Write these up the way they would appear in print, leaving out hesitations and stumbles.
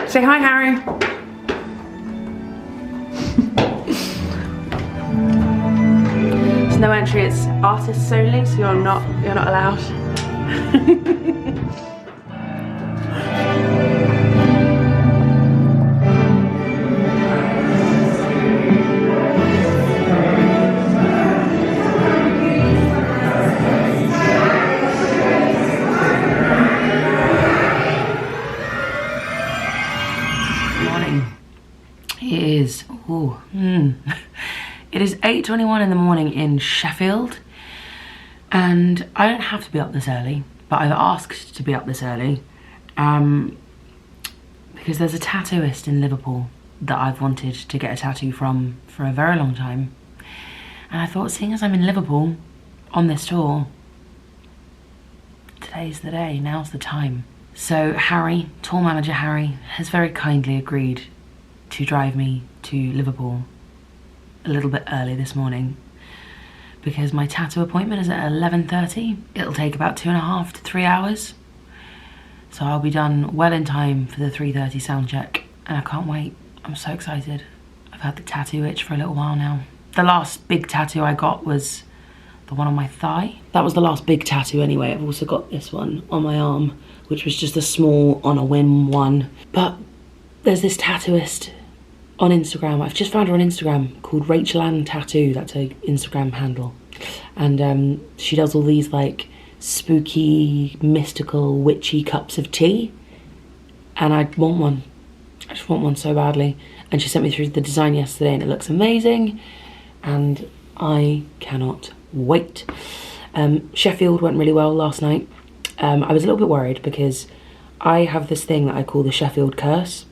Say hi, Harry. It's no entry, it's artists only, so you're not allowed. It is 8:21 in the morning in Sheffield, and I don't have to be up this early, but I've asked to be up this early because there's a tattooist in Liverpool that I've wanted to get a tattoo from for a very long time, and I thought, seeing as I'm in Liverpool on this tour, today's the day, now's the time. So Harry, tour manager Harry, has very kindly agreed to drive me to Liverpool a little bit early this morning because my tattoo appointment is at 11:30. It'll take about 2.5 to 3 hours. So I'll be done well in time for the 3:30 sound check, and I can't wait. I'm so excited. I've had the tattoo itch for a little while now. The last big tattoo I got was the one on my thigh. That was the last big tattoo anyway. I've also got this one on my arm, which was just a small on a whim one. But there's this tattooist on Instagram. I've just found her on Instagram called Rachel Ann Tattoo. That's her Instagram handle. And she does all these like spooky, mystical, witchy cups of tea. And I want one. I just want one so badly. And she sent me through the design yesterday and it looks amazing. And I cannot wait. Sheffield went really well last night. I was a little bit worried because I have this thing that I call the Sheffield curse.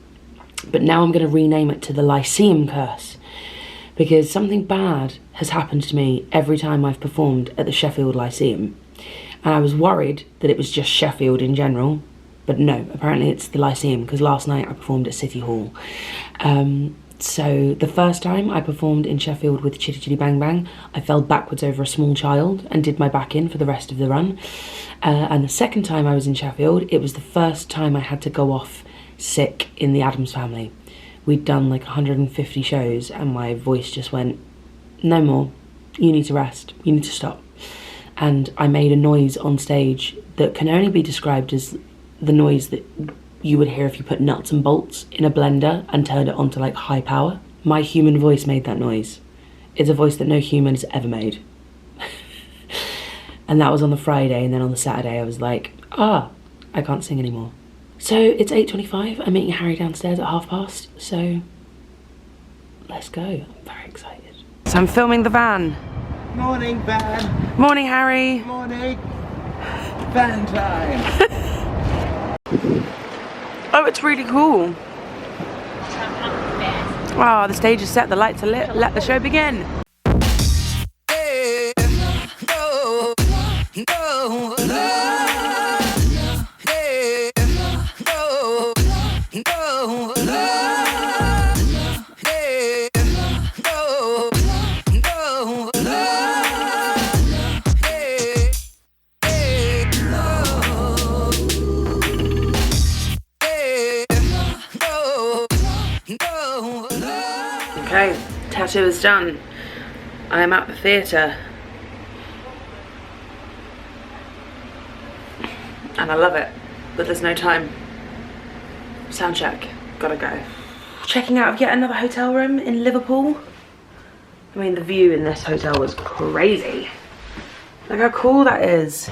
But now I'm going to rename it to the Lyceum curse, because something bad has happened to me every time I've performed at the Sheffield Lyceum. And I was worried that it was just Sheffield in general, but no, apparently it's the Lyceum, because last night I performed at City Hall. So the first time I performed in Sheffield with Chitty Chitty Bang Bang, I fell backwards over a small child and did my back in for the rest of the run. And the second time I was in Sheffield, it was the first time I had to go off sick in the Addams Family. We'd done like 150 shows and my voice just went, no more, you need to rest, you need to stop. And I made a noise on stage that can only be described as the noise that you would hear if you put nuts and bolts in a blender and turned it on to like high power. My human voice made that noise. It's a voice that no human has ever made. And that was on the Friday, and then on the Saturday I was like, I can't sing anymore. So it's 8:25, I'm meeting Harry downstairs at past, so let's go. I'm very excited. So I'm filming the van. Morning, van. Morning, Harry. Morning. Van time. Oh, it's really cool. Oh, the stage is set, the lights are lit, let the show begin. Okay, tattoo is done. I am at the theatre. And I love it, but there's no time. Sound check, gotta go. Checking out of yet another hotel room in Liverpool. I mean, the view in this hotel was crazy. Look how cool that is.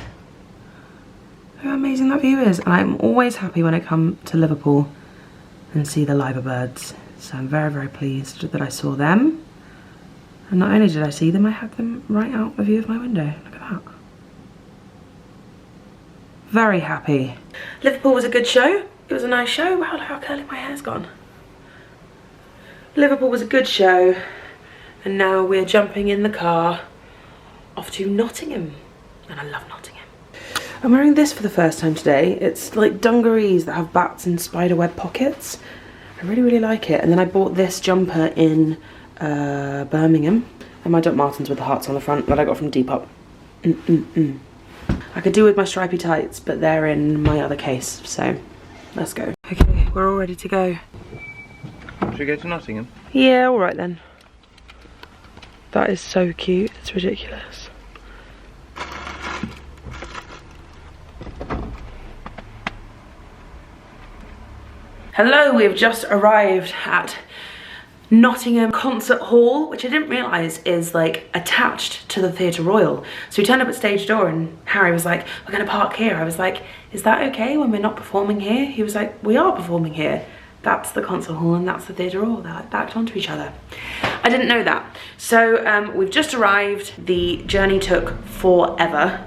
Look how amazing that view is. And I'm always happy when I come to Liverpool and see the Liver birds. So I'm very, very pleased that I saw them. And not only did I see them, I had them right out the view of my window. Look at that. Very happy. Liverpool was a good show. It was a nice show. Wow, look how curly my hair's gone. Liverpool was a good show. And now we're jumping in the car off to Nottingham. And I love Nottingham. I'm wearing this for the first time today. It's like dungarees that have bats and spiderweb pockets. I really, really like it. And then I bought this jumper in Birmingham. And my Doc Martens with the hearts on the front that I got from Depop. I could do with my stripy tights, but they're in my other case. So, let's go. Okay, we're all ready to go. Should we go to Nottingham? Yeah, alright then. That is so cute, it's ridiculous. Hello, we've just arrived at Nottingham Concert Hall, which I didn't realise is like attached to the Theatre Royal. So we turned up at stage door and Harry was like, we're gonna park here. I was like, is that okay when we're not performing here? He was like, we are performing here. That's the concert hall and that's the Theatre Royal. They're like backed onto each other. I didn't know that. So we've just arrived. The journey took forever.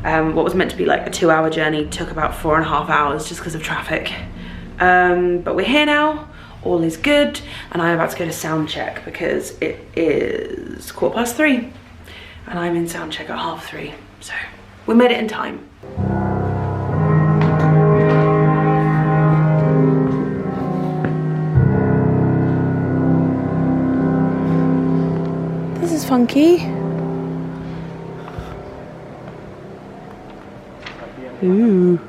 What was meant to be like a 2-hour journey took about 4.5 hours just because of traffic. But we're here now. All is good, and I'm about to go to sound check because it is 3:15 and I'm in sound check at 3:30, so we made it in time. This is funky. Ooh.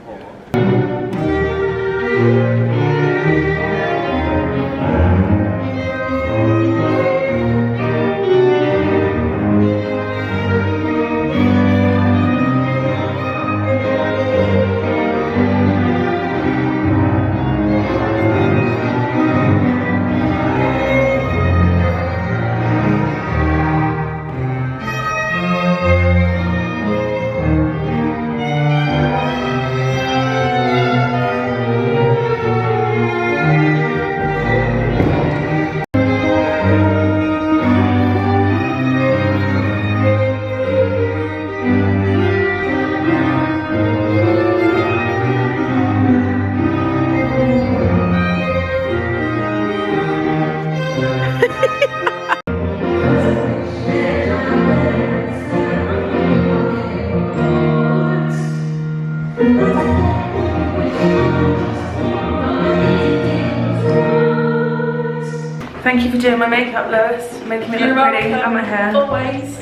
Thank you for doing my makeup, Lois. Making me look pretty and my hair. Always.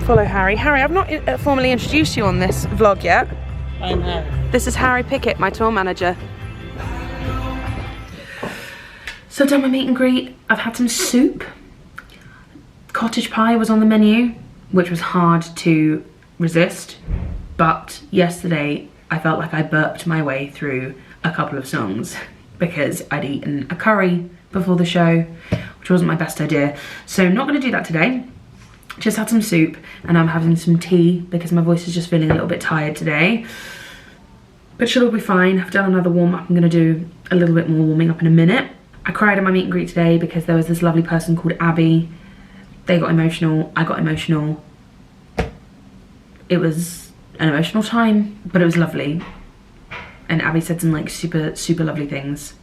Follow Harry. Harry, I've not formally introduced you on this vlog yet. I'm Harry. This is Harry Pickett, my tour manager. So I've done my meet and greet. I've had some soup. Cottage pie was on the menu, which was hard to resist. But yesterday, I felt like I burped my way through a couple of songs because I'd eaten a curry before the show, which wasn't my best idea. So not gonna do that today. Just had some soup and I'm having some tea because my voice is just feeling a little bit tired today. But should all be fine. I've done another warm up. I'm gonna do a little bit more warming up in a minute. I cried at my meet and greet today because there was this lovely person called Abby. They got emotional, I got emotional. It was an emotional time, but it was lovely. And Abby said some like super lovely things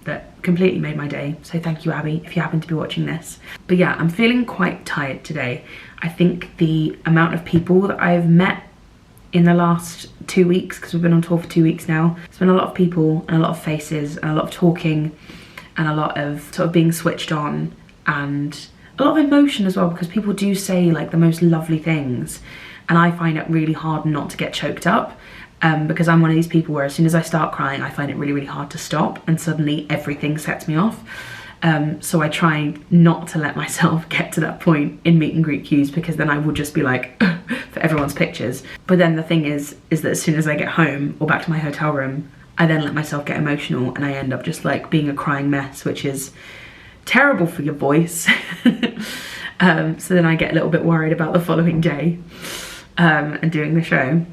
that completely made my day. So thank you, Abby, if you happen to be watching this. But yeah, I'm feeling quite tired today. I think the amount of people that I've met in the last 2 weeks, because we've been on tour for 2 weeks now, it's been a lot of people and a lot of faces and a lot of talking and a lot of sort of being switched on and a lot of emotion as well, because people do say like the most lovely things and I find it really hard not to get choked up. Because I'm one of these people where as soon as I start crying, I find it really hard to stop and suddenly everything sets me off. So I try not to let myself get to that point in meet and greet queues because then I will just be like, for everyone's pictures. But then the thing is that as soon as I get home or back to my hotel room, I then let myself get emotional and I end up just like being a crying mess, which is terrible for your voice. So then I get a little bit worried about the following day and doing the show.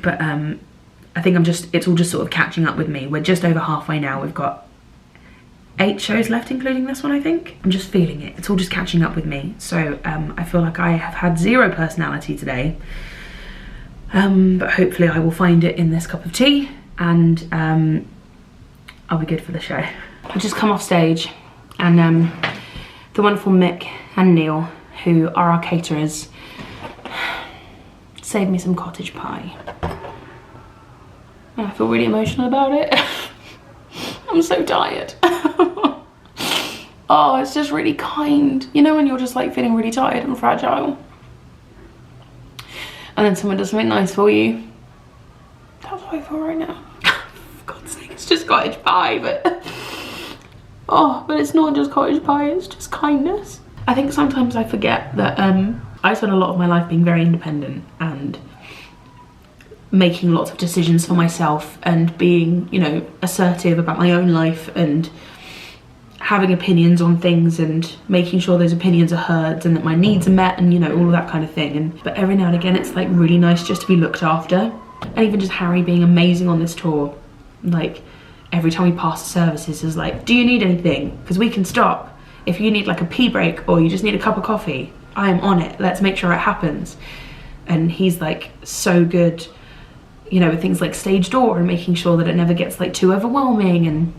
But I think it's all just sort of catching up with me. We're just over halfway now. We've got 8 shows left, including this one, I think. I'm just feeling it. It's all just catching up with me. So I feel like I have had 0 personality today. But hopefully I will find it in this cup of tea and I'll be good for the show. I've just come off stage and the wonderful Mick and Neil, who are our caterers, saved me some cottage pie. And I feel really emotional about it. I'm so tired. Oh, it's just really kind. You know when you're just like feeling really tired and fragile? And then someone does something nice for you. That's how I feel right now. for God's sake, it's just cottage pie, but oh, but it's not just cottage pie, it's just kindness. I think sometimes I forget that I spent a lot of my life being very independent and making lots of decisions for myself and being, you know, assertive about my own life and having opinions on things and making sure those opinions are heard and that my needs are met and, you know, all of that kind of thing. But every now and again it's like really nice just to be looked after. And even just Harry being amazing on this tour, like every time we pass the services is like, do you need anything? Because we can stop. If you need like a pee break or you just need a cup of coffee, I am on it, let's make sure it happens. And he's like so good, you know, with things like stage door and making sure that it never gets like too overwhelming, and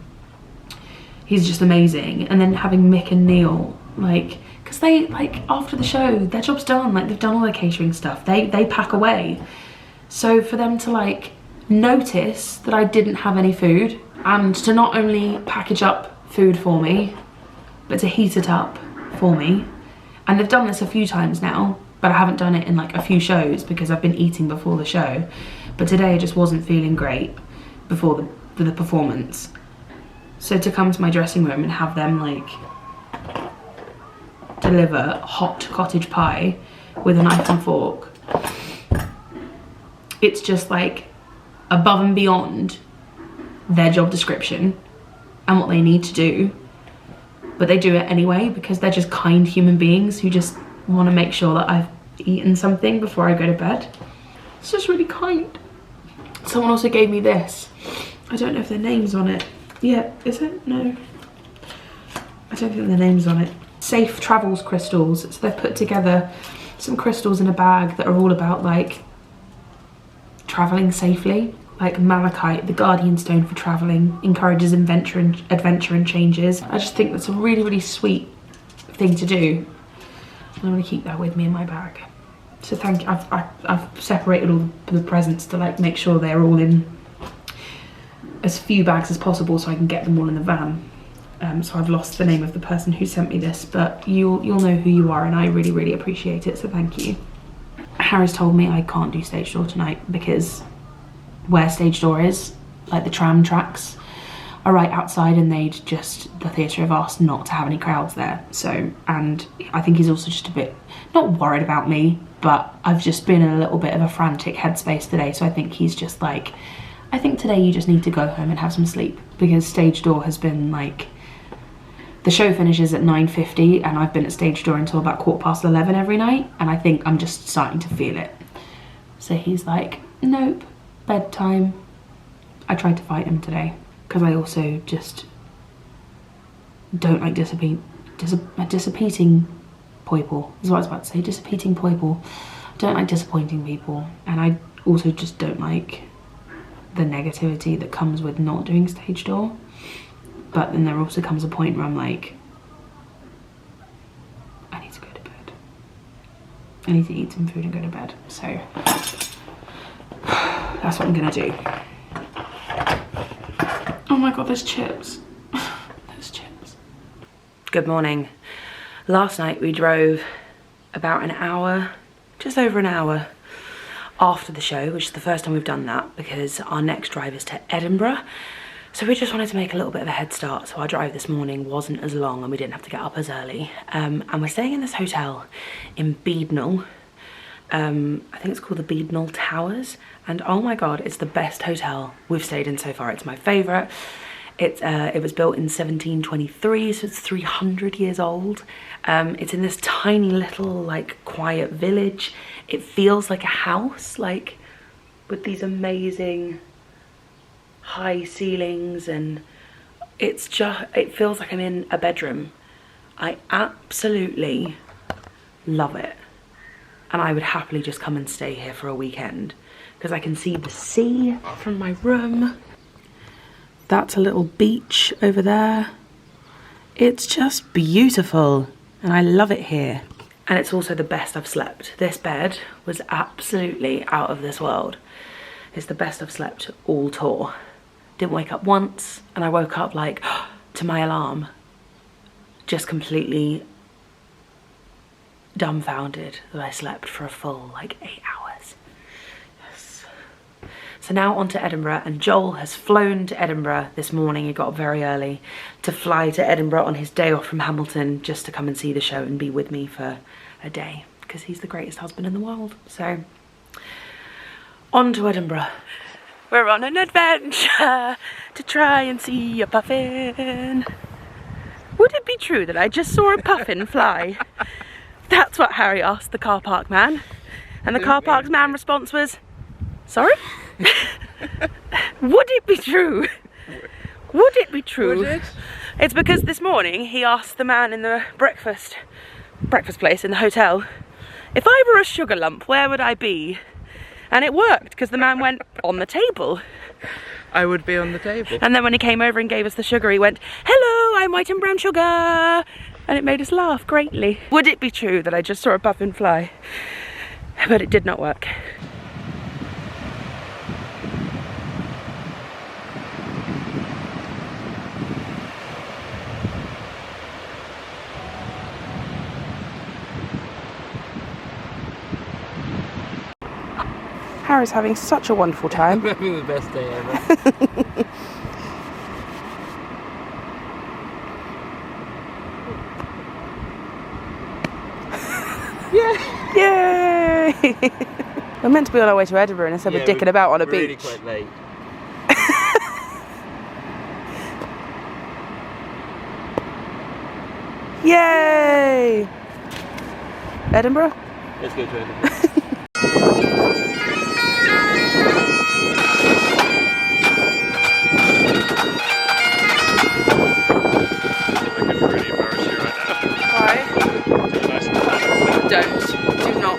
he's just amazing. And then having Mick and Neil, like, because they, like, after the show, their job's done, like they've done all their catering stuff, they pack away. So for them to like notice that I didn't have any food and to not only package up food for me, but to heat it up for me. And they've done this a few times now, but I haven't done it in like a few shows because I've been eating before the show. But today I just wasn't feeling great before the performance. So to come to my dressing room and have them like deliver hot cottage pie with a knife and fork, it's just like above and beyond their job description and what they need to do. But they do it anyway because they're just kind human beings who just want to make sure that I've eaten something before I go to bed. It's just really kind. Someone also gave me this. I don't know if their name's on it. Yeah, is it? No. I don't think their name's on it. Safe Travels crystals. So they've put together some crystals in a bag that are all about like traveling safely. Like malachite, the guardian stone for traveling, encourages adventure and changes. I just think that's a really, really sweet thing to do. I'm gonna keep that with me in my bag. So thank you. I've separated all the presents to like make sure they're all in as few bags as possible so I can get them all in the van. So I've lost the name of the person who sent me this, but you'll know who you are, and I really, really appreciate it, so thank you. Harry's told me I can't do stage door tonight because where stage door is, like the tram tracks are right outside, and the theatre have asked not to have any crowds there. So, and I think he's also just a bit, not worried about me, but I've just been in a little bit of a frantic headspace today, so I think he's just like, I think today you just need to go home and have some sleep, because stage door has been like, the show finishes at 9:50 and I've been at stage door until about 11:15 every night, and I think I'm just starting to feel it. So he's like, nope, bedtime. I tried to fight him today because I also just don't like dissipating people, is what I was about to say, dissipating people. Don't like disappointing people, and I also just don't like the negativity that comes with not doing stage door. But then there also comes a point where I'm like, I need to go to bed. I need to eat some food and go to bed. So that's what I'm gonna do. Oh my God, there's chips. There's chips. Good morning. Last night we drove about an hour, just over an hour after the show, which is the first time we've done that because our next drive is to Edinburgh. So we just wanted to make a little bit of a head start, so our drive this morning wasn't as long and we didn't have to get up as early. And we're staying in this hotel in Beadnell. I think it's called the Beadnell Towers, and oh my God, it's the best hotel we've stayed in so far. It's my favourite. It was built in 1723, so it's 300 years old. It's in this tiny little like quiet village. It feels like a house, like with these amazing high ceilings, and it feels like I'm in a bedroom. I absolutely love it, and I would happily just come and stay here for a weekend because I can see the sea from my room. That's a little beach over there. It's just beautiful and I love it here. And it's also the best I've slept. This bed was absolutely out of this world. It's the best I've slept all tour. Didn't wake up once, and I woke up like to my alarm, just completely dumbfounded that I slept for a full like 8 hours. Yes. So now on to Edinburgh, and Joel has flown to Edinburgh this morning. He got up very early to fly to Edinburgh on his day off from Hamilton just to come and see the show and be with me for a day, because he's the greatest husband in the world. So on to Edinburgh. We're on an adventure to try and see a puffin. Would it be true that I just saw a puffin fly? That's what Harry asked the car park man. And the car park man's response was, sorry? Would it be true? Would it be true? Would it? It's because this morning he asked the man in the breakfast place in the hotel, if I were a sugar lump, where would I be? And it worked, because the man went, on the table. I would be on the table. And then when he came over and gave us the sugar, he went, hello, I'm white and brown sugar. And it made us laugh greatly. Would it be true that I just saw a puffin fly? But it did not work. Harry's having such a wonderful time. I'm having the best day ever. Yeah! Yay! We're meant to be on our way to Edinburgh, and instead we're dicking about on a really beach. Quite late. Yay! Edinburgh? Let's go to Edinburgh. Don't. Do not.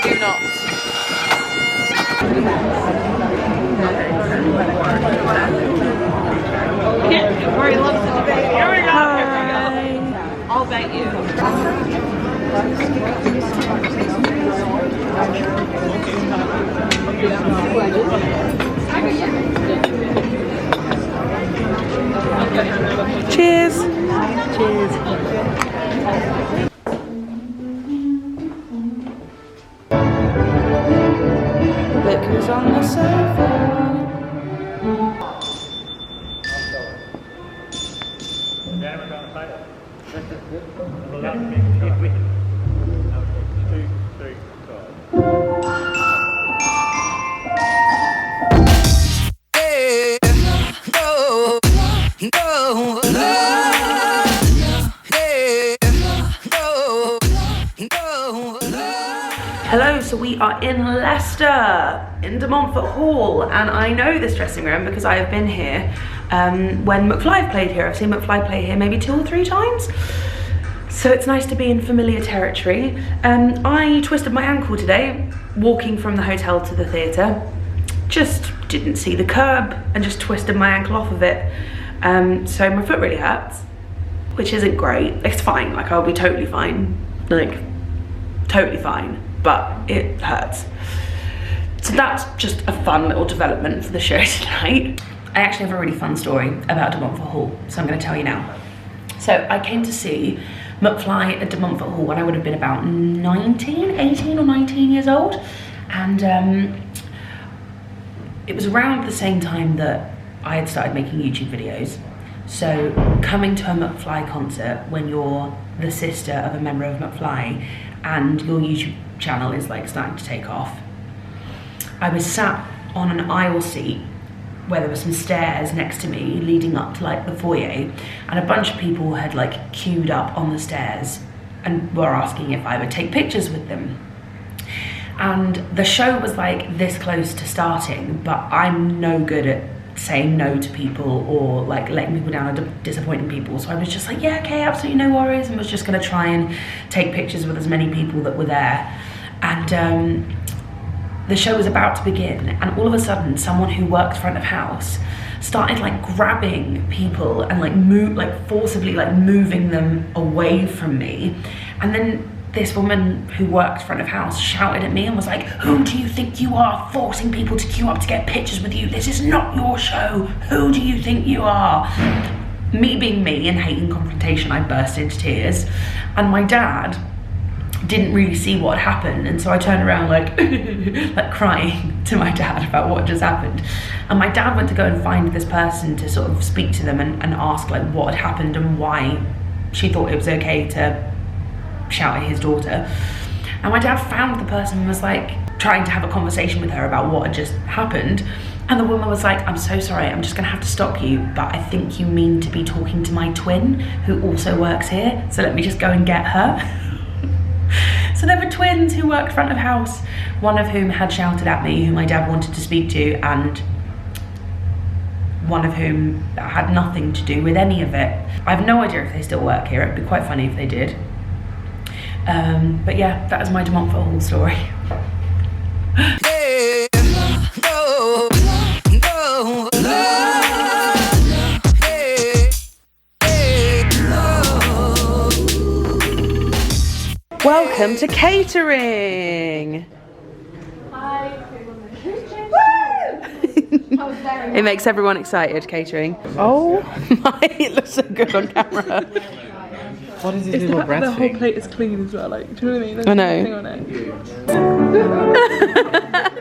Do not. Where he loves the debate. Here we go. Hi. I'll bet you. Cheers. Cheers. Look who's on the sofa. Hello, so we are in Leicester, in De Montfort Hall, and I know this dressing room because I have been here when McFly played here. I've seen McFly play here maybe 2 or 3 times, so it's nice to be in familiar territory. I twisted my ankle today, walking from the hotel to the theatre. Just didn't see the curb and just twisted my ankle off of it. So my foot really hurts, which isn't great. It's fine, like I'll be totally fine, like totally fine. But it hurts. So that's just a fun little development for the show tonight. I actually have a really fun story about De Montfort Hall, so I'm going to tell you now. So I came to see McFly at De Montfort Hall when I would have been about 18 or 19 years old, and it was around the same time that I had started making YouTube videos. So coming to a McFly concert when you're the sister of a member of McFly and your YouTube channel is like starting to take off. I was sat on an aisle seat where there were some stairs next to me leading up to like the foyer, and a bunch of people had like queued up on the stairs and were asking if I would take pictures with them. And the show was like this close to starting, but I'm no good at saying no to people or like letting people down or disappointing people. So I was just like, yeah, okay, absolutely no worries, and was just gonna try and take pictures with as many people that were there. And the show was about to begin, and all of a sudden someone who worked front of house started like grabbing people and like forcibly like moving them away from me. And then this woman who worked front of house shouted at me and was like, who do you think you are, forcing people to queue up to get pictures with you? This is not your show. Who do you think you are? Me being me and hating confrontation, I burst into tears. And my dad didn't really see what had happened, and so I turned around like like crying to my dad about what just happened. And my dad went to go and find this person to sort of speak to them and ask like what had happened and why she thought it was okay to shout at his daughter. And my dad found the person and was like trying to have a conversation with her about what had just happened. And the woman was like, I'm so sorry, I'm just gonna have to stop you, but I think you mean to be talking to my twin who also works here, so let me just go and get her. So there were twins who worked front of house, one of whom had shouted at me, who my dad wanted to speak to, and one of whom had nothing to do with any of it. I have no idea if they still work here. It'd be quite funny if they did. But yeah, that is my De Montfort Hall story. Welcome to catering. It makes everyone excited, catering. Oh my, it looks so good on camera. What is this little breath The whole thing? plate is clean as well, like, do you know what I mean? I know. There's nothing on it.